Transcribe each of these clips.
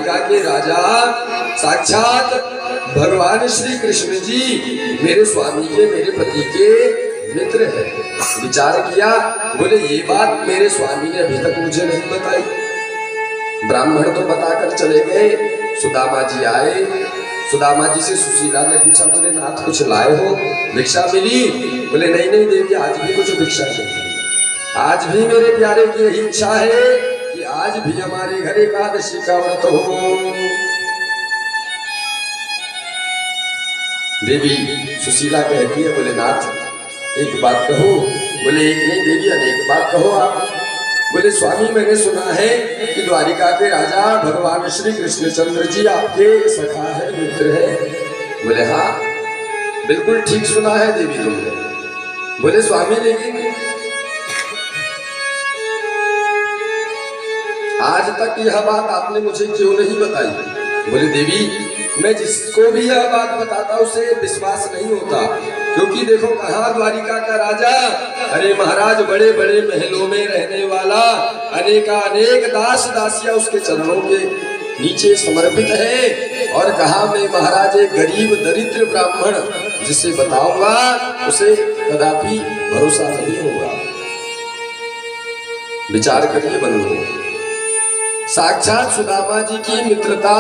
द्वारिका के राजा साक्षात भगवान श्री कृष्ण जी मेरे स्वामी के, मेरे पति के मित्र है। विचार किया, बोले ये बात मेरे स्वामी ने अभी तक मुझे नहीं बताई। ब्राह्मण तो बताकर चले गए। सुदामा जी आए, सुदामा जी से सुशीला ने पूछा, बोले नाथ कुछ लाए हो, भिक्षा मिली? बोले नहीं नहीं देवी, आज भी कुछ भिक्षा नहीं। आज भी मेरे प्यारे की यही इच्छा है कि आज भी हमारे घर एकादशी का व्रत हो। देवी सुशीला कहती है, बोले नाथ एक बात कहो। बोले एक नहीं देवी, अनेक बात कहो आप। बोले स्वामी मैंने सुना है कि द्वारिका के राजा भगवान श्री कृष्णचंद्र जी आपके सखा है, मित्र है। बोले हाँ बिल्कुल ठीक सुना है देवी तुमने। बोले स्वामी लेकिन आज तक यह बात आपने मुझे क्यों नहीं बताई? बोले देवी मैं जिसको भी यह बात बताता उसे विश्वास नहीं होता, क्योंकि देखो कहाँ द्वारिका का राजा, अरे महाराज बड़े बड़े महलों में रहने वाला, अनेक दास दासियां उसके चरणों के नीचे समर्पित है, और कहा मैं महाराज एक गरीब दरिद्र ब्राह्मण जिसे बताऊंगा उसे कदापि भरोसा नहीं होगा। विचार करिए बंधुओं, साक्षात सुदामा जी की मित्रता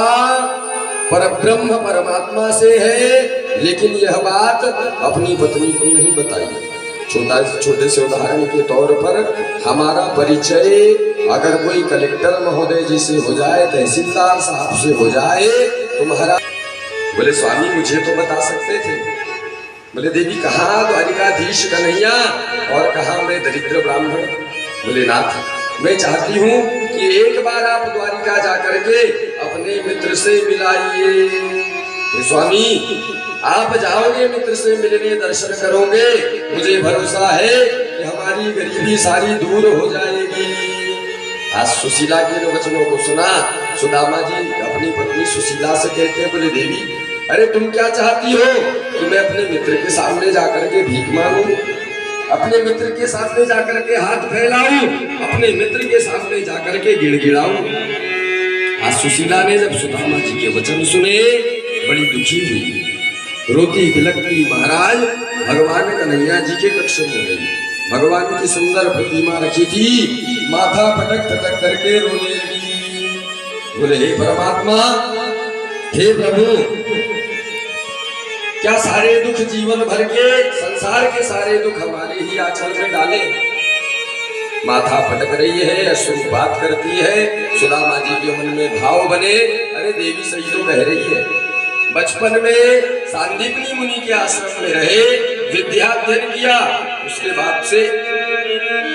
परब्रह्म परमात्मा से है, लेकिन यह बात अपनी पत्नी को नहीं बताई। छोटे से उदाहरण के तौर पर हमारा परिचय अगर कोई कलेक्टर महोदय जी से हो जाए, तहसीलदार साहब से हो जाए तो महाराज बोले स्वामी मुझे तो बता सकते थे। बोले देवी कहाँ द्वारिकाधीश कन्हैया और कहाँ मैं दरिद्र ब्राह्मण। बोले नाथ मैं चाहती हूँ कि एक बार आप द्वारिका जाकर के अपने मित्र से मिलाइए। स्वामी आप जाओगे मित्र से मिलने, दर्शन करोगे, मुझे भरोसा है कि हमारी गरीबी सारी दूर हो जाएगी। आज सुशीला के वचनों को सुना, सुदामा जी अपनी पत्नी सुशीला से कहते हैं, बोले देवी अरे तुम क्या चाहती हो कि मैं अपने मित्र के सामने जाकर के भीख मांगू, अपने मित्र के सामने जाकर के हाथ फैलाऊं, अपने मित्र के सामने जाकर के गिड़गिड़ाऊं? आज सुशीला ने जब सुदामा जी के वचन सुने बड़ी दुखी हुई, रोती बिलखती महाराज भगवान कन्हैया जी के कक्ष में गई। भगवान की सुंदर प्रतिमा रखी थी, माथा पटक पटक करके रोने लगी। बोले हे परमात्मा, हे प्रभु, क्या सारे दुख जीवन भर के, संसार के सारे दुख हमारे ही आंचल में डाले? माथा पटक रही है, अश्रुपात करती है। सुदामा जी के मन में भाव बने, अरे देवी सही तो कह रही है। बचपन में सांदीपनी मुनि के आश्रम में रहे, विद्या अध्ययन किया, उसके बाद से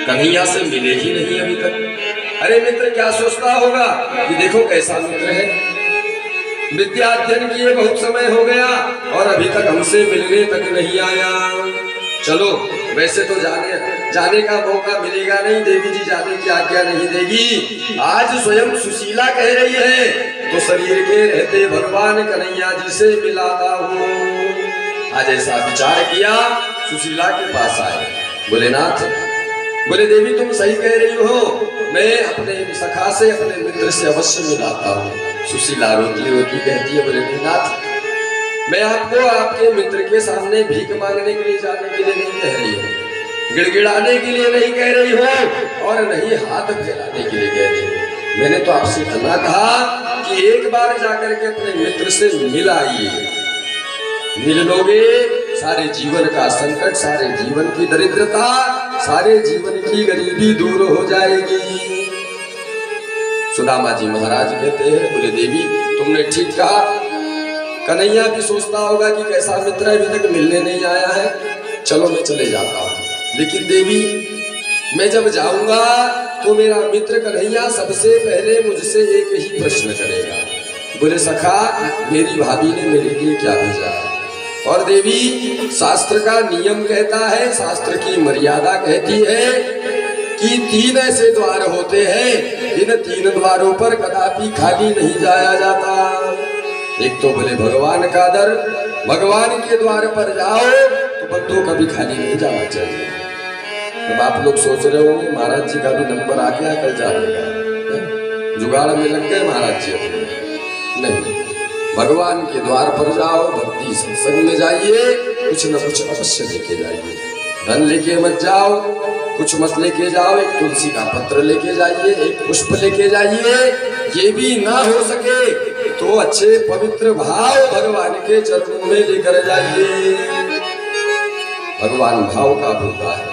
कन्हैया से मिले ही नहीं अभी तक। अरे मित्र क्या सोचता होगा कि देखो कैसा मित्र है, विद्या अध्ययन किए बहुत समय हो गया और अभी तक हमसे मिलने तक नहीं आया। चलो वैसे तो जाने का मौका मिलेगा नहीं, देवी जी जाने की आज्ञा नहीं देगी। आज स्वयं सुशीला कह रही है तो शरीर के रहते भगवान कन्हैया जी से मिलाता हूँ। आज ऐसा विचार किया, सुशीला के पास आए। बोले नाथ, बोले देवी तुम सही कह रही हो, मैं अपने सखा से, अपने मित्र से अवश्य मिलाता हूँ। सुशीला रोती रोती कहती है, बोले नाथ मैं आपको आपके मित्र के सामने भीख मांगने के लिए जाने के लिए नहीं कह रही हूँ, गिड़गिड़ाने के लिए नहीं कह रही हूँ, और नहीं हाथ फैलाने के लिए कह रही हूँ। मैंने तो आपसे इतना कहा कि एक बार जाकर के अपने मित्र से मिल आइए। मिल लोगे, सारे जीवन का संकट, सारे जीवन की दरिद्रता, सारे जीवन की गरीबी दूर हो जाएगी। सुदामा जी महाराज कहते हैं, बोले देवी तुमने ठीक कहा, कन्हैया भी सोचता होगा कि कैसा मित्र अभी तक मिलने नहीं आया है, चलो मैं चले जाता हूँ। लेकिन देवी मैं जब जाऊंगा तो मेरा मित्र कन्हैया सबसे पहले मुझसे एक ही प्रश्न करेगा। बोले सखा मेरी भाभी ने मेरे लिए क्या भेजा? और देवी शास्त्र का नियम कहता है, शास्त्र की मर्यादा कहती है कि 3 ऐसे द्वार होते हैं, इन 3 द्वारों पर कदापि खाली नहीं जाया जाता। एक तो बोले भगवान का दर, भगवान के द्वार पर जाओ तो बंदों कभी खाली नहीं जाना चाहिए। अब आप लोग सोच रहे होंगे महाराज जी का भी नंबर आ गया, कल जाएगा, जुगाड़ में लग गए महाराज जी अपने। भगवान के द्वार पर जाओ, भक्ति सत्संग में जाइए, कुछ न कुछ अवश्य लेके जाइए। धन लेके मत जाओ, कुछ मत लेके जाओ, एक तुलसी का पत्र लेके जाइए, एक पुष्प लेके जाइए। ये भी ना हो सके तो अच्छे पवित्र भाव भगवान के चरणों में लेकर जाइए। भगवान भाव का भूखा है।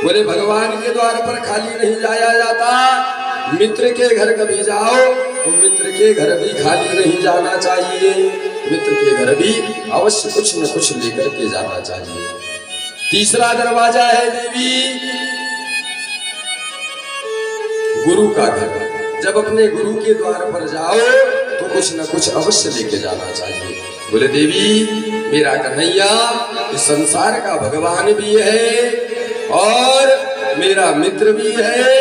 बोले भगवान के द्वार पर खाली नहीं जाया जाता। मित्र के घर कभी जाओ तो मित्र के घर भी खाली नहीं जाना चाहिए। मित्र के घर भी अवश्य कुछ न कुछ लेकर के जाना चाहिए। तीसरा दरवाजा है देवी गुरु का घर। जब अपने गुरु के द्वार पर जाओ तो कुछ न कुछ अवश्य लेके जाना चाहिए। बोले देवी मेरा कन्हैया इस संसार का भगवान भी है और मेरा मित्र भी है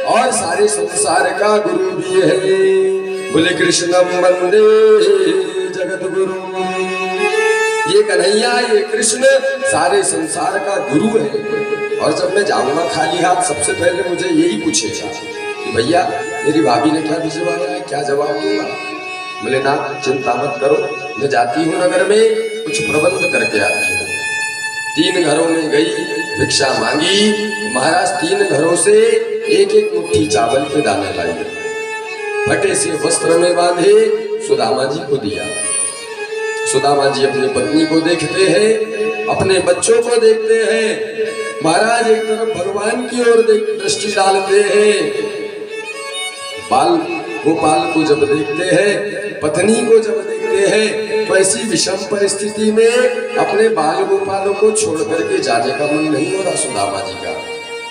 और सारे संसार का गुरु भी है। बोले कृष्णम वंदे जगत गुरु। ये कन्हैया ये कृष्ण सारे संसार का गुरु है। और जब मैं जाऊंगा खाली हाथ सबसे पहले मुझे यही पूछेगा कि भैया मेरी भाभी ने क्या भिजवाया है, क्या जवाब दूंगा। बोले ना चिंता मत करो, मैं जाती हूँ नगर में कुछ प्रबंध करके आती हूँ। 3 घरों में गई, भिक्षा मांगी, महाराज 3 घरों से एक एक मुट्ठी चावल के दाने लाई, फटे से वस्त्र में बांधे सुदामा जी को दिया। सुदामा जी अपनी पत्नी को देखते हैं, अपने बच्चों को देखते हैं। महाराज एक तरफ भगवान की ओर दृष्टि डालते हैं। बाल गोपाल को जब देखते हैं, पत्नी को जब देखते हैं, तो ऐसी विषम परिस्थिति में अपने बाल गोपालों को छोड़ करके जाने का मन नहीं हो रहा सुदामा जी का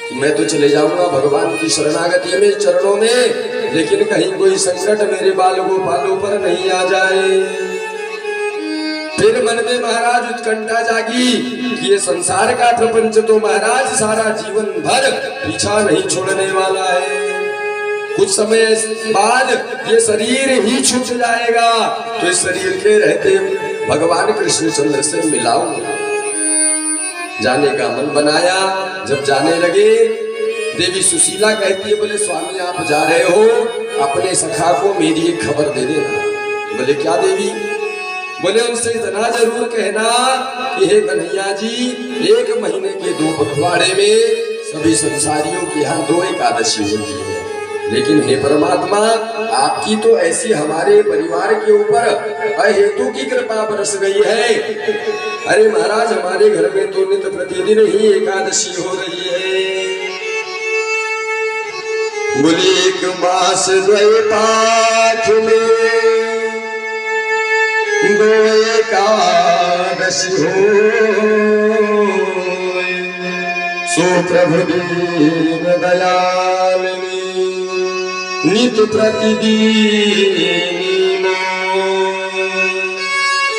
कि मैं तो चले जाऊंगा भगवान की शरणागति में चरणों में, लेकिन कहीं कोई संकट मेरे बाल गोपालों पर नहीं आ जाए। फिर मन में महाराज उत्कंठा जागी कि ये संसार का प्रपंच तो महाराज सारा जीवन भर पीछा नहीं छोड़ने वाला है। कुछ समय बाद ये शरीर ही छूट जाएगा, तो इस शरीर के रहते भगवान कृष्णचंद्र से मिलाऊंगा। जाने का मन बनाया। जब जाने लगे देवी सुशीला कहती है बोले स्वामी आप जा रहे हो, अपने सखा को मेरी एक खबर दे देना। बोले क्या देवी। बोले उनसे इतना जरूर कहना कि हे कन्हैया जी 1 महीने के 2 पखवाड़े में सभी संसारियों के यहाँ 2 एकादशी होती है, लेकिन हे परमात्मा आपकी तो ऐसी हमारे परिवार के ऊपर अहेतु की कृपा बरस गई है। अरे महाराज हमारे घर में तो नित्य प्रतिदिन ही एकादशी हो रही है। बोले 1 मास 2 पाठ में 2 एकादशी हो, सो प्रभु दीन दयाल नित प्रतिदिन।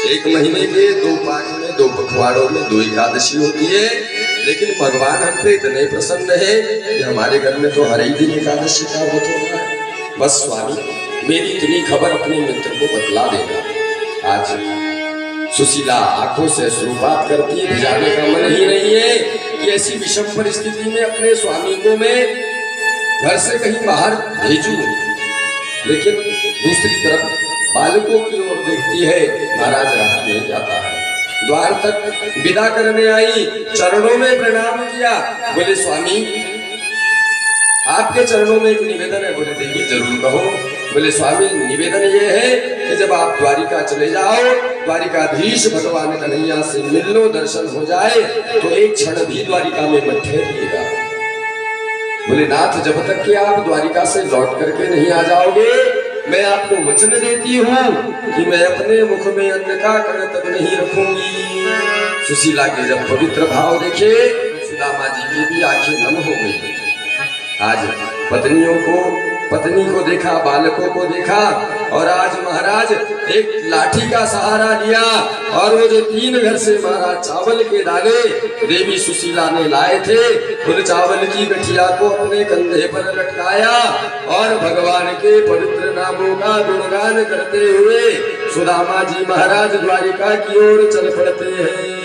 1 महीने के 2 पाठ में 2 पखवाड़ों में 2 एकादशी होती है, लेकिन भगवान हम पे इतने प्रसन्न है कि हमारे घर में तो हर ही दिन एकादशी का व्रत होता है। बस स्वामी मेरी इतनी खबर अपने मित्र को बतला देना। आज सुशीला आंखों से अश्रुपात करती है, जाने का मन ही नहीं है कि ऐसी विषम परिस्थिति में अपने स्वामी को मैं घर से कहीं बाहर भेजूं। लेकिन दूसरी तरफ बालकों की ओर देखती है, महाराज रहा नहीं जाता है। द्वार तक विदा करने आई, चरणों में प्रणाम किया। बोले स्वामी आपके चरणों में एक निवेदन है। बोले देवी जरूर कहो। बोले स्वामी निवेदन ये है कि जब आप द्वारिका चले जाओ, द्वारिकाधीश भगवान कन्हैया से मिल लो, दर्शन हो जाए, तो एक क्षण भी द्वारिका में मत ठहरिएगा। बोले नाथ जब तक कि आप द्वारिका से लौट करके नहीं आ जाओगे, मैं आपको वचन देती हूँ कि मैं अपने मुख में अन्न का कण तक नहीं रखूंगी। सुशीला के जब पवित्र भाव देखे, सुदामा जी की भी आंखें नम हो गई। आज पत्नी को देखा, बालकों को देखा, और आज महाराज एक लाठी का सहारा लिया, और वो जो 3 घर से महाराज चावल के दाने देवी सुशीला ने लाए थे, उन चावल की गठिया को अपने कंधे पर लटकाया और भगवान के पवित्र नामों का गुणगान करते हुए सुदामा जी महाराज द्वारिका की ओर चल पड़ते हैं।